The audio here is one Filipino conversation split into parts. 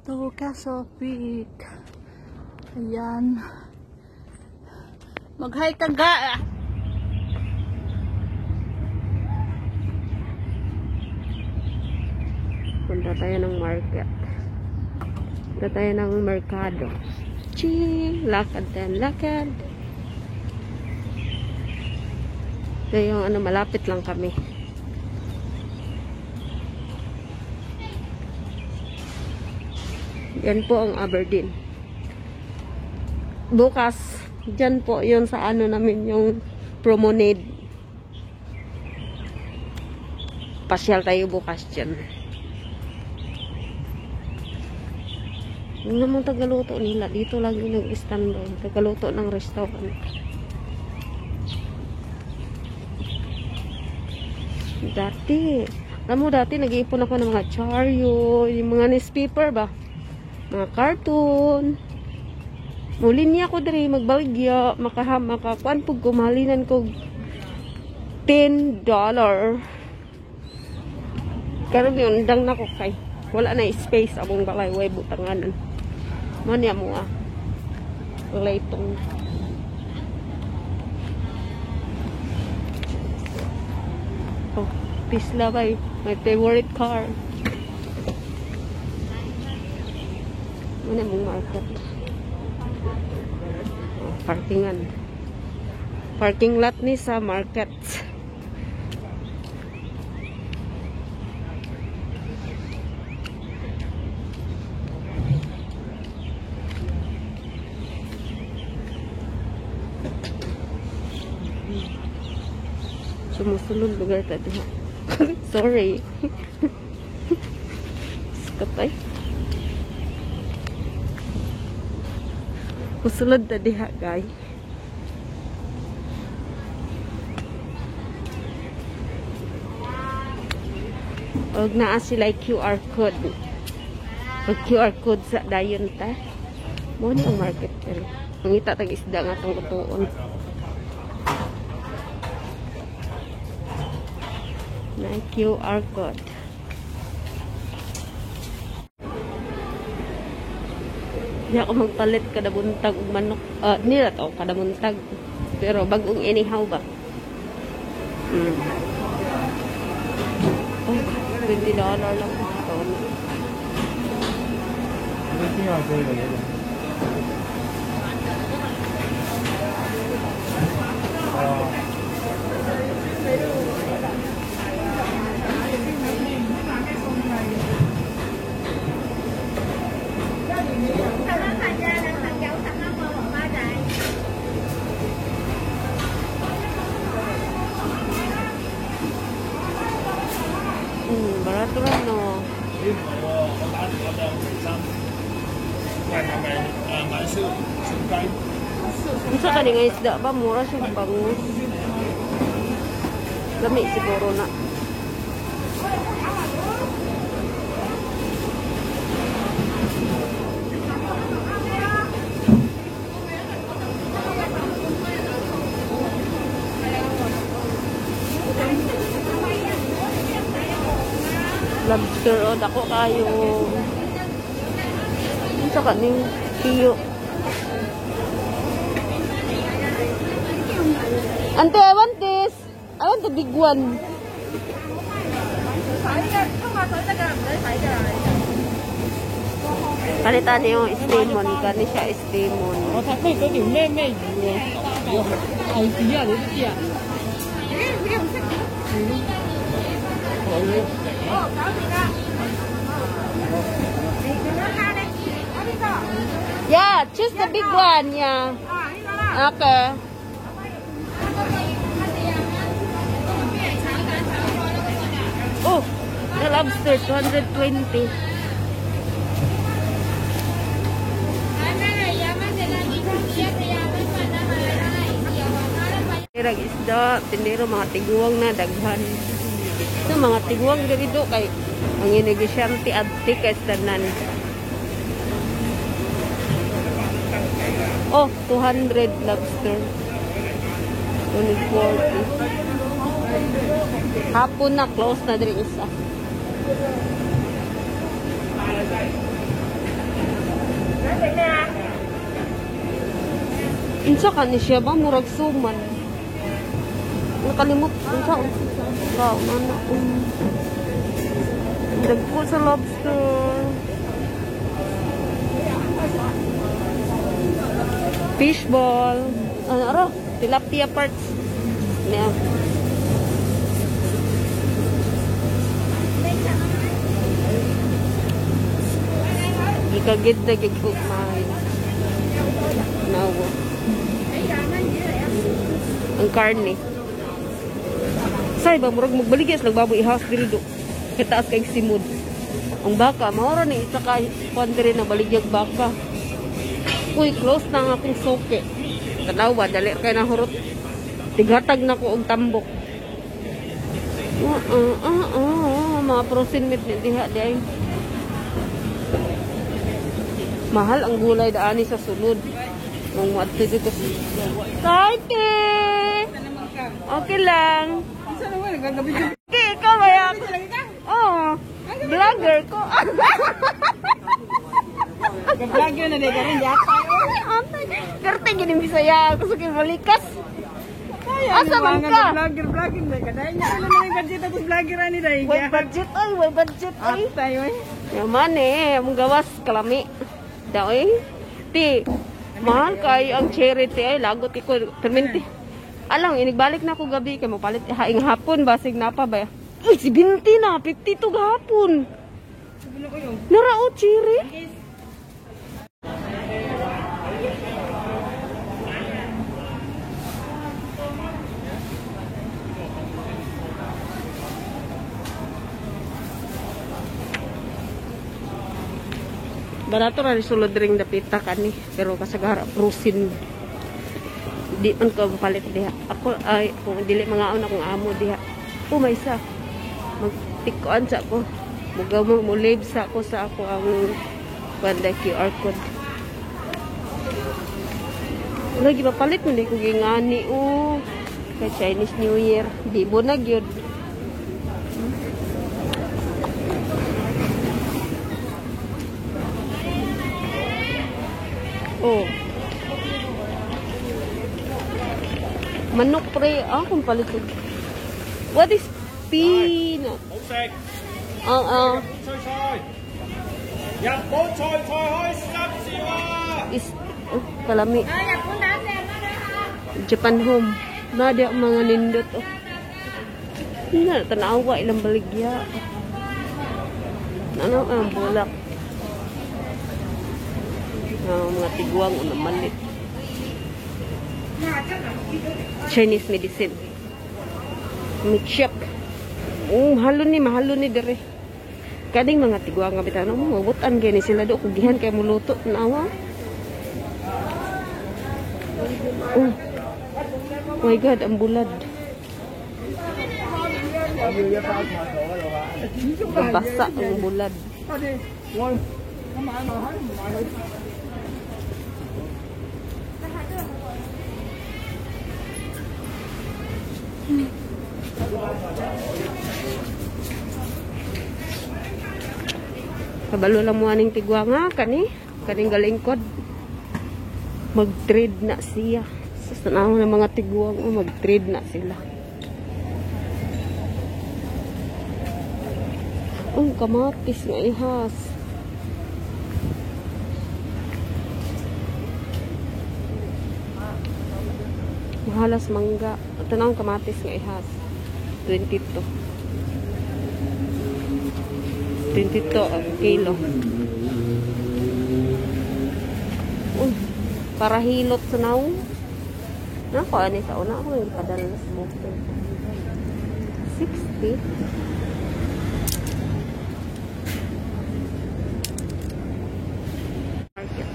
to Castle Peak. Ayan. Mag-hi ka ga. Punta tayo ng market. Punta tayo ng merkado. Ching! Lakad tayo. Lakad. Ito yung ano, malapit lang kami. Yan po ang Aberdeen. Bukas, dyan po yun sa ano namin, yung promenade. Pasyal tayo bukas dyan. Yung namang tagaluto nila, dito lang yung nag-stand doon. Tagaluto ng restaurant. Dati, alam mo dati nag-iipon ako ng mga charyo, yung mga newspaper ba? Mga cartoon. Muli niya ako diri magbaligya, makakuan pug kumalinan ko $10. Karon yun dang nako kay wala na space among balay way butanganan. Mo niya mo laytong. Oh, Tesla bay, my favorite car. Mana mong market? Oh, parkingan. Parking lot ni sa market. Sumusulod lugar tadi. Sorry. Skatay. Musulod na diha, guys. Og naa sila QR code. Pag QR code sa dayon ta. Mo ni ang market pero. Mangita tag isda nga tong utuon. Na QR code. Di ako magpalit kada buntag og manok. Nila to kada buntag. Pero bagong anyhow ba? Oh, $20 lang ito. Barato lang, no? Isa ka nga isda ba? Mura siya bangus. Lami siguro na. Lobster o dako kayo. Isa ka ning tiyo. Ante, I want this. I want the big one. Palitan niyo yung stemon. Gani siya stemon. Yeah, choose the big one. Yeah. Okay. Oh, the lobster, 220. Irag isda, tindero mga tiguang na daghan. Ito mga tiguang dito kay ang inegisyante at tickets tanan. Oh, 200 lobster. 240. Hapon na, close na din isa. Unsa ka ni siya ba murag suman? Nakalimot unsa wow nana dagko sa lobster. Fishball. Ano aro? Tilapia parts. Niya. Ikagid na gigfug mahay. Nawa. Ang karne. Say ba murag magbaligya sa nagbaboy ihas diri do. Kitaas kay simod. Ang baka mao ra ni isa ka kuan diri na baligyag baka. Uy, close na ang akong soke. Tanawa, dali kay nahurot. Tighatag na ko og tambok. Mga frozen meat ni diha di ay. Mahal ang gulay daani sa sulod. Ang adto dito. Karte. Okay lang. Okay, ikaw ba? Oh, vlogger ko. Vlogger na din karon yata. Karte gini Bisaya ako sa balikas. Asa man ka? Vlogger na kada nya sila may budget ako vlogger ani dai. Way budget ay. Tayo ay. Yaman among gawas kalami. Daoy. Ti, mahal kay ang charity ay lagot ko perminti. Alang inigbalik na ako gabi kay mo palit haing hapon basig napa ba. Uy, si Binti na 52 gahapon. Narao chiri. Barato ra sulod ring dapita kani pero kasagara prusin di man ko palit diha. Ako ay kung dili mga akong amo diha. Maysa magtikuan sa ako. Mugaw mo live sa ako sa ako ang banda QR code. Lagi papalit mo di ko gingani kay Chinese New Year. Di mo na gyud. Oh. Manok pre. Kung palit ko. What is peanut? Is kalami. Japan home. Nada mga nindot. Tanawa ilang baligya. Ano ang bulak? Mga tigwang o malit. Chinese medicine. Meat shop. Mahalo ni dere. Kading mga tigwang nga bitan mo mabutan gani sila do kugihan kay muluto nawa. Oh my god, ang bulad. Basa ang bulad. Kabalo lang mo aning tigwanga kaning galingkod. Mag-trade na siya. Sa tanawon ng mga tigwang mag-trade na sila. Kamatis nga ihas. Mahalas mangga. Tanawon kamatis nga ihas. 22 ang kilo. Para hilot sa naong. Nako, ani sa una ako yung padala na smoker. 60. Market.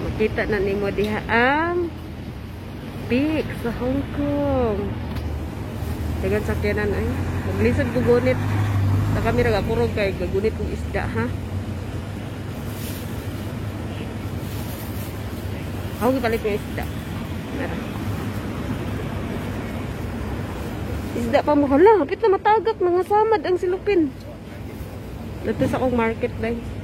Makita na nimo diha ang Big sa Hong Kong. Dagan sakyanan ay. Maglisod ko gunit. Sa kamera ga puro kay gagunit kong isda ha. Ako gipalit yung isda. Meron. Isda pa mo. Hala, hapit na matagak. Mga samad ang silupin. Dito sa akong market, guys.